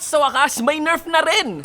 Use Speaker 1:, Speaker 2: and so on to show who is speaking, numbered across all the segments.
Speaker 1: At sa wakas, may nerf na rin!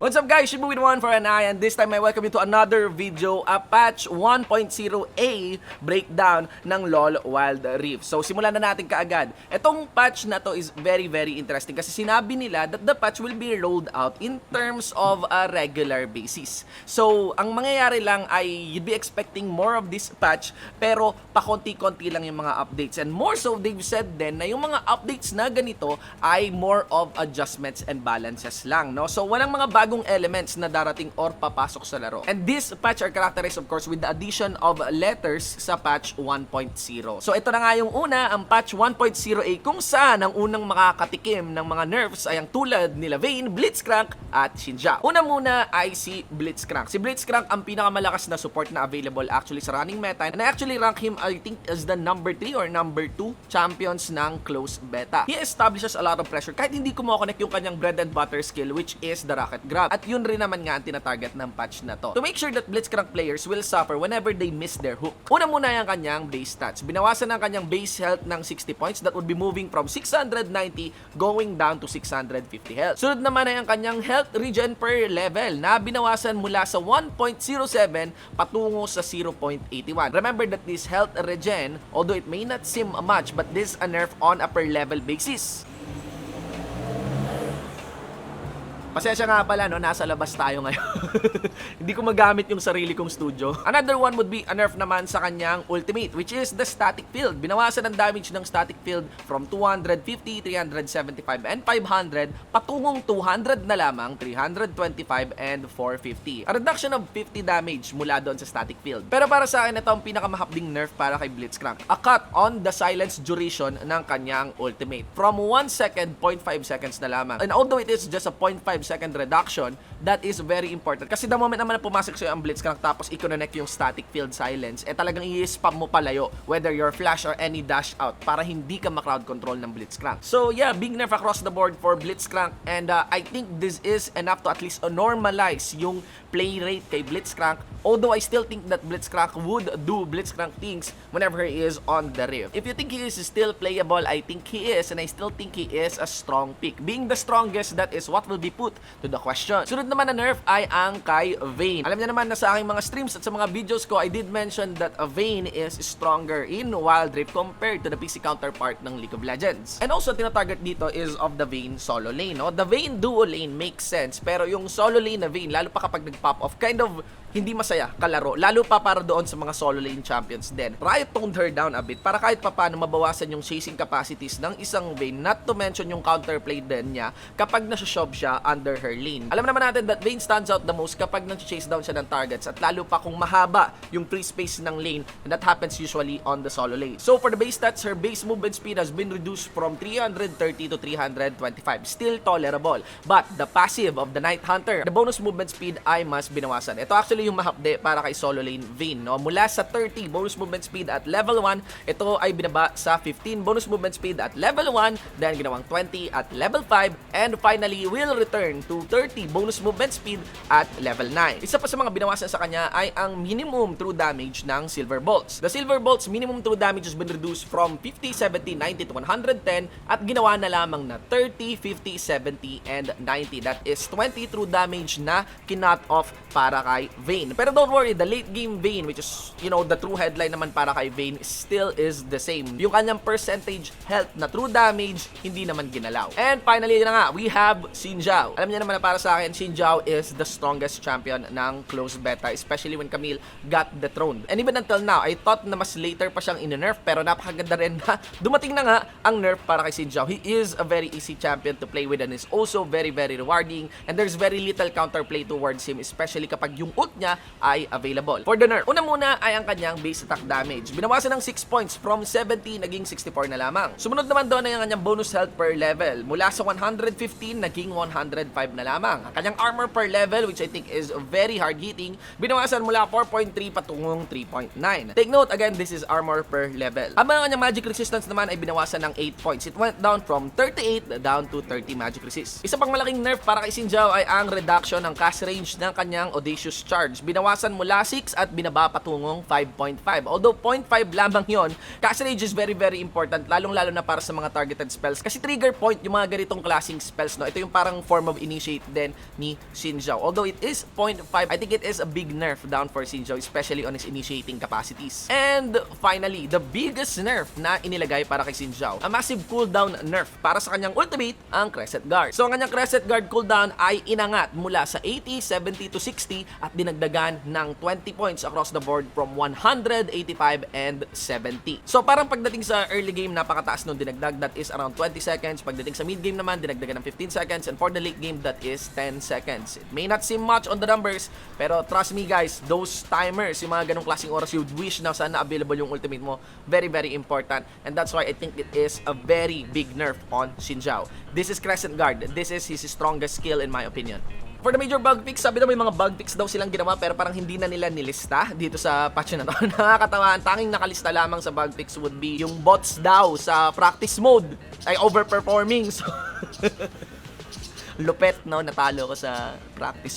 Speaker 1: What's up guys, Shibu with one for an eye, and this time I welcome you to another video, a patch 1.0a breakdown ng LoL Wild Rift. So simulan na natin kaagad. Etong patch na to is very interesting kasi sinabi nila that the patch will be rolled out in terms of a regular basis. So ang mangyayari lang ay you'd be expecting more of this patch, pero pakonti-konti lang yung mga updates, and more so they've said din na yung mga updates na ganito ay more of adjustments and balances lang, no? So walang mga bagong elements na darating or papasok sa laro. And this patch are characterized of course with the addition of letters sa patch 1.0. So ito na nga yung una, ang patch 1.0a, kung saan ang unang makakatikim ng mga nerfs ay ang tulad nila Vayne, Blitzcrank at Xin Zhao. Una muna ay si Blitzcrank. Si Blitzcrank ang pinakamalakas na support na available actually sa running meta, and I actually rank him, I think, as the number 3 or number 2 champions ng close beta. He establishes a lot of pressure kahit hindi kumokonek yung kanyang bread and butter skill, which is the rocket grab. At yun rin naman nga ang tinatarget ng patch na to, to make sure that Blitzcrank players will suffer whenever they miss their hook. Una muna yung kanyang base stats. Binawasan ng kanyang base health ng 60 points that would be moving from 690 going down to 650 health. Sunod naman ay ang kanyang health regen per level na binawasan mula sa 1.07 patungo sa 0.81. Remember that this health regen, although it may not seem much, but this is a nerf on a per level basis. Pasensya nga pala, no? Nasa labas tayo ngayon. Hindi ko magamit yung sarili kong studio. Another one would be a nerf naman sa kanyang ultimate, which is the static field. Binawasan ang damage ng static field from 250, 375, and 500 patungong 200 na lamang, 325, and 450. A reduction of 50 damage mula doon sa static field. Pero para sa akin, ito ang pinakamahapding nerf para kay Blitzcrank. A cut on the silence duration ng kanyang ultimate. From 1 second, 0.5 seconds na lamang. And although it is just a 0.5 second reduction, that is very important. Kasi the moment naman na pumasok sa'yo ang Blitzcrank tapos i-connect yung static field silence, talagang i-spam mo palayo whether your flash or any dash out para hindi ka ma-crowd control ng Blitzcrank. So yeah, big nerf across the board for Blitzcrank, and I think this is enough to at least normalize yung play rate kay Blitzcrank, although I still think that Blitzcrank would do Blitzcrank things whenever he is on the Rift. If you think he is still playable, I think he is, and I still think he is a strong pick. Being the strongest, that is what will be put to the question. Sunod naman na nerf ay ang kay Vayne. Alam niyo naman na sa aking mga streams at sa mga videos ko, I did mention that Vayne is stronger in Wild Rift compared to the PC counterpart ng League of Legends. And also, tinatarget dito is of the Vayne solo lane. No? The Vayne duo lane makes sense, pero yung solo lane na Vayne, lalo pa kapag nag-pop off, kind of hindi masaya kalaro, lalo pa para doon sa mga solo lane champions din. Riot toned her down a bit para kahit papaano mabawasan yung chasing capacities ng isang Vayne, not to mention yung counterplay din niya kapag nasa-shove siya under her lane. Alam naman natin that Vayne stands out the most kapag nang-chase down siya ng targets, at lalo pa kung mahaba yung free space ng lane, and that happens usually on the solo lane. So for the base stats, her base movement speed has been reduced from 330 to 325. Still tolerable. But the passive of the Night Hunter, the bonus movement speed ay mas binawasan. Ito actually yung mahapde para kay solo lane Vayne, no? Mula sa 30 bonus movement speed at level 1, ito ay binaba sa 15 bonus movement speed at level 1, then ginawang 20 at level 5, and finally will return to 30 bonus movement speed at level 9. Isa pa sa mga binawasan sa kanya ay ang minimum true damage ng Silver Bolts. The Silver Bolts minimum true damage has been reduced from 50, 70, 90 to 110 at ginawa na lamang na 30, 50, 70, and 90. That is 20 true damage na kinot off para kay Vayne. Pero don't worry, the late game Vayne, which is, you know, the true headline naman para kay Vayne, still is the same. Yung kanyang percentage health na true damage, hindi naman ginalaw. And finally, yun na nga, we have Xin Zhao. Alam niyo naman na para sa akin, Xin Zhao is the strongest champion ng closed beta, especially when Camille got dethroned. And even until now, I thought na mas later pa siyang in-nerf, pero napakaganda rin na dumating na nga ang nerf para kay Xin Zhao. He is a very easy champion to play with and is also very rewarding, and there's very little counterplay towards him, especially kapag yung ult niya ay available. For the nerf, una muna ay ang kanyang base attack damage. Binawasan ng 6 points from 70 naging 64 na lamang. Sumunod naman doon ay ang kanyang bonus health per level. Mula sa 115 naging 105 na lamang. Ang kanyang armor per level, which I think is very hard hitting, binawasan mula 4.3 patungong 3.9. Take note, again, this is armor per level. Habang ang kanyang magic resistance naman ay binawasan ng 8 points. It went down from 38 down to 30 magic resist. Isa pang malaking nerf para kay Xin Zhao ay ang reduction ng cast range ng kanyang Audacious Charge. charge. Binawasan mula 6 at binaba patungong 5.5. Although 0.5 lamang yon, Cast Rage is very very important, lalong-lalo na para sa mga targeted spells. Kasi trigger point yung mga ganitong klaseng spells, no? Ito yung parang form of initiate din ni Xin Zhao. Although it is 0.5, I think it is a big nerf down for Xin Zhao, especially on his initiating capacities. And finally, the biggest nerf na inilagay para kay Xin Zhao, a massive cooldown nerf para sa kanyang ultimate, ang Crescent Guard. So ang kanyang Crescent Guard cooldown ay inangat mula sa 80, 70 to 60 at dinagdagan ng 20 points across the board from 100, 85, and 70. So parang pagdating sa early game, napakataas nung dinagdag, that is around 20 seconds. Pagdating sa mid game naman, dinagdagan ng 15 seconds, and for the late game, that is 10 seconds. It may not seem much on the numbers, pero trust me guys, those timers, yung mga ganong klaseng oras, you'd wish na sana available yung ultimate mo, very very important, and that's why I think it is a very big nerf on Xin Zhao. This is Crescent Guard. This is his strongest skill in my opinion. For the major bug fix, sabi daw may mga bug fix daw silang ginawa pero parang hindi na nila nilista dito sa patch na to. Nakakatawa, ang tanging nakalista lamang sa bug fix would be yung bots daw sa practice mode ay overperforming. So lupet, no? Natalo ko sa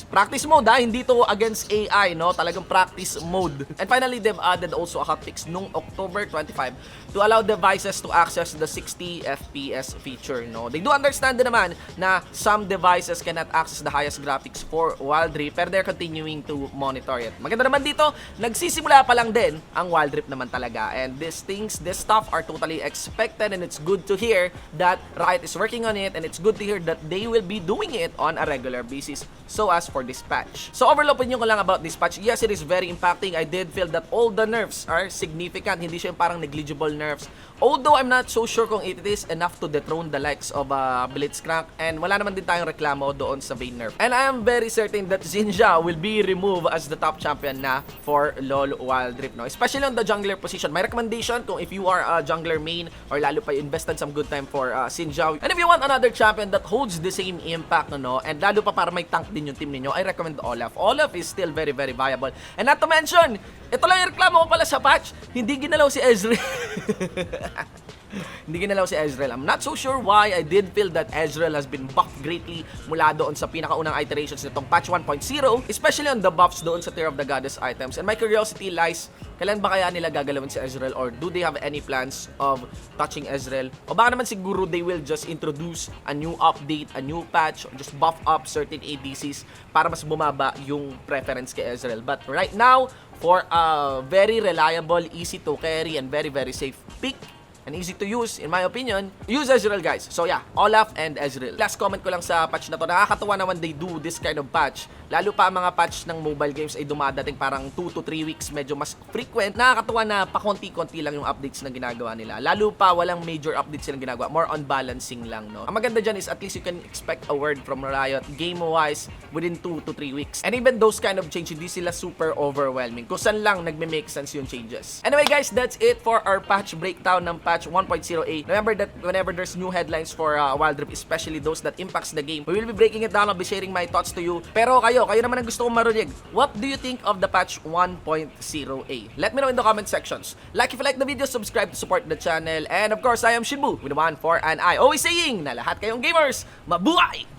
Speaker 1: practice mode, ha? Hindi to against AI, no? Talagang practice mode. And finally, they've added also a hotfix nung October 25 to allow devices to access the 60 FPS feature, no? They do understand din naman na some devices cannot access the highest graphics for Wild Rift, pero they're continuing to monitor it. Maganda naman dito, nagsisimula pa lang din ang Wild Rift naman talaga. And these stuff are totally expected, and it's good to hear that Riot is working on it, and it's good to hear that they will be doing it on a regular basis. So as for this patch, so overall opinion ko lang about this patch, yes, it is very impacting. I did feel that all the nerfs are significant, hindi siya yung parang negligible nerfs. Although I'm not so sure kung it is enough to dethrone the likes of Blitzcrank, and wala naman din tayong reklamo doon sa Vayne nerf. And I am very certain that Xin Zhao will be removed as the top champion na for LoL Wild Rift, no? Especially on the jungler position. My recommendation, kung if you are a jungler main or lalo pa invested some good time for Xin Zhao, and if you want another champion that holds the same impact, no, and lalo pa para may tank din yung team ninyo, I recommend Olaf. Olaf is still very very viable. And not to mention, ito lang yung reklamo ko pala sa patch, hindi ginalaw si Ezreal. Hindi ginalaw si Ezreal. I'm not so sure why. I did feel that Ezreal has been buffed greatly mula doon sa pinakaunang iterations nitong patch 1.0, especially on the buffs doon sa Tier of the Goddess items. And my curiosity lies, kailan ba kaya nila gagalawin si Ezreal, or do they have any plans of touching Ezreal? O baka naman siguro they will just introduce a new update, a new patch, or just buff up certain ADCs para mas bumaba yung preference kay Ezreal. But right now, for a very reliable, easy to carry, and very very safe pick, and easy to use, in my opinion, use Ezreal, guys. So yeah, Olaf and Ezreal. Last comment ko lang sa patch na to, nakakatawa naman they do this kind of patch. Lalo pa ang mga patch ng mobile games ay dumadating parang 2 to 3 weeks, medyo mas frequent. Nakakatawa na pakonti-konti lang yung updates na ginagawa nila. Lalo pa walang major updates silang ginagawa, more on balancing lang, no? Ang maganda dyan is at least you can expect a word from Riot game-wise within 2 to 3 weeks. And even those kind of changes, hindi sila super overwhelming. Kung saan lang nagme-make sense yung changes. Anyway guys, that's it for our patch breakdown ng patch 1.0a. Remember that whenever there's new headlines for Wild Rift, especially those that impacts the game, we will be breaking it down. I'll be sharing my thoughts to you. Pero kayo naman ang gusto kong marinig. What do you think of the patch 1.0a? Let me know in the comment sections. Like if you like the video, subscribe to support the channel. And of course, I am Shinbu with the one for an eye. Always saying na lahat kayong gamers, mabuhay!